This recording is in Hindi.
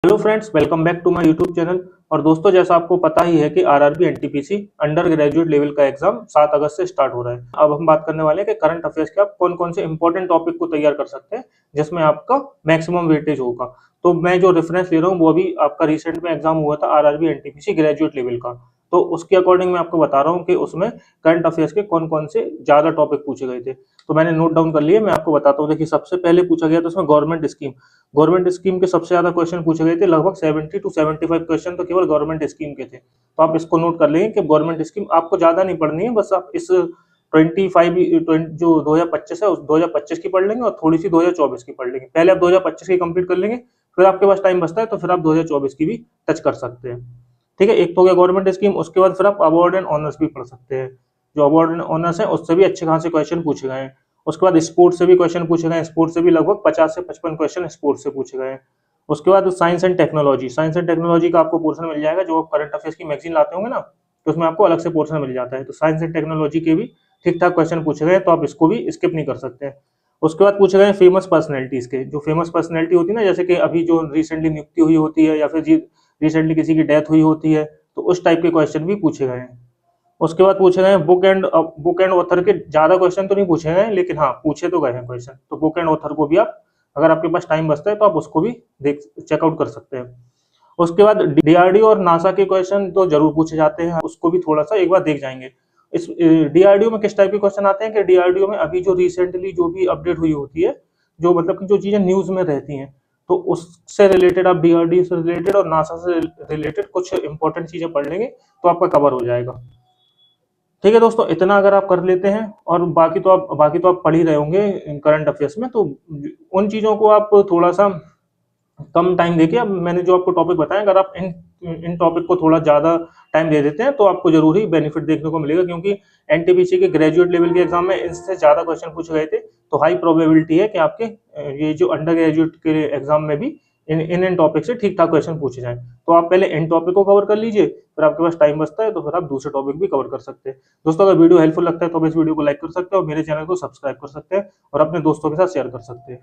Hello friends, welcome back to my YouTube channel. और दोस्तों, जैसा आपको पता ही है कि RRB NTPC under graduate level का एग्जाम 7 अगस्त से स्टार्ट हो रहा है। अब हम बात करने वाले हैं कि करंट अफेयर्स के आप कौन कौन से इंपॉर्टेंट टॉपिक को तैयार कर सकते हैं जिसमें आपका मैक्सिमम वेटेज होगा। तो मैं जो रेफरेंस ले रहा हूँ वो अभी आपका रिसेंट में एग्जाम हुआ था आरआरबी एनटीपीसी ग्रेजुएट लेवल का। तो उसके अकॉर्डिंग मैं आपको बता रहा हूँ कि उसमें करंट अफेयर्स के कौन कौन से ज्यादा टॉपिक पूछे गए थे। तो मैंने नोट डाउन कर लिए, मैं आपको बताता हूँ। देखिए, सबसे पहले पूछा गया था उसमें गवर्नमेंट स्कीम के सबसे ज्यादा क्वेश्चन पूछे गए थे। लगभग 70 टू 75 क्वेश्चन तो केवल गवर्नमेंट स्कीम के थे। तो आप इसको नोट कर लेंगे कि गवर्नमेंट स्कीम आपको ज्यादा नहीं पढ़नी है, बस आप इस 25 जो 2025 है उस 2025 की पढ़ लेंगे और थोड़ी सी 2024 की पढ़ लेंगे। पहले आप 2025 की कंप्लीट कर लेंगे, फिर आपके पास टाइम बचता है तो फिर आप 2024 की भी टच कर सकते हैं। ठीक है, एक तो हो गया गवर्नमेंट स्कीम। उसके बाद फिर आप अवार्ड एंड ऑनर्स भी पढ़ सकते हैं। जो अवार्ड एंड ऑनर्स है उससे भी अच्छे खासे क्वेश्चन पूछे गए हैं। उसके बाद स्पोर्ट्स से भी क्वेश्चन पूछे गए हैं। स्पोर्ट्स से भी लगभग 50 से 55 क्वेश्चन स्पोर्ट्स से पूछे गए हैं। उसके बाद साइंस एंड टेक्नोलॉजी का आपको पोर्शन मिल जाएगा। जो करंट अफेयर्स की मैगजीन लाते होंगे ना, तो उसमें आपको अलग से पोर्शन मिल जाता है। तो साइंस एंड टेक्नोलॉजी के भी ठीक ठाक क्वेश्चन पूछे गए, तो आप इसको भी स्किप नहीं कर सकते हैं। उसके बाद पूछे गए फेमस पर्सनैलिटीज के। जो फेमस पर्सनैलिटी होती है ना, जैसे कि अभी जो रिसेंटली नियुक्ति हुई होती है या फिर रिसेंटली किसी की डेथ हुई होती है, तो उस टाइप के क्वेश्चन भी पूछे गए हैं। उसके बाद पूछे गए बुक एंड ऑथर के। ज्यादा क्वेश्चन तो नहीं पूछे गए, लेकिन हाँ पूछे तो गए हैं क्वेश्चन। तो बुक एंड ऑथर को भी आप, अगर आपके पास टाइम बचता है तो आप उसको भी देख चेकआउट कर सकते हैं। उसके बाद डीआरडीओ और नासा के क्वेश्चन तो जरूर पूछे जाते हैं, उसको भी थोड़ा सा एक बार देख जाएंगे। इस डीआरडीओ में किस टाइप के क्वेश्चन आते हैं कि डीआरडीओ में अभी जो रिसेंटली जो भी अपडेट हुई होती है, जो मतलब कि जो चीजें न्यूज में रहती हैं, तो उससे रिलेटेड आप डीआरडीओ से रिलेटेड और नासा से रिलेटेड कुछ इंपॉर्टेंट चीजें पढ़ लेंगे तो आपका कवर हो जाएगा। ठीक है दोस्तों, इतना अगर आप कर लेते हैं और बाकी तो आप पढ़ ही रहे होंगे करंट अफेयर्स में, तो उन चीजों को आप थोड़ा सा कम टाइम देके, अब मैंने जो आपको टॉपिक बताया, अगर आप इन इन टॉपिक को थोड़ा ज्यादा टाइम दे देते हैं तो आपको जरूर ही बेनिफिट देखने को मिलेगा। क्योंकि एनटीपीसी के ग्रेजुएट लेवल के एग्जाम में इससे ज्यादा क्वेश्चन पूछे गए थे, तो हाई प्रोबेबिलिटी है कि आपके ये जो अंडर ग्रेजुएट के एग्जाम में भी इन टॉपिक से ठीक ठाक क्वेश्चन पूछे जाएं। तो आप पहले इन टॉपिक को कवर कर लीजिए, फिर आपके पास टाइम बचता है तो फिर आप दूसरे टॉपिक भी कवर कर सकते हैं। दोस्तों, अगर वीडियो हेल्पफुल लगता है तो आप इस वीडियो को लाइक कर सकते हैं और मेरे चैनल को सब्सक्राइब कर सकते हैं और अपने दोस्तों के साथ शेयर कर सकते हैं।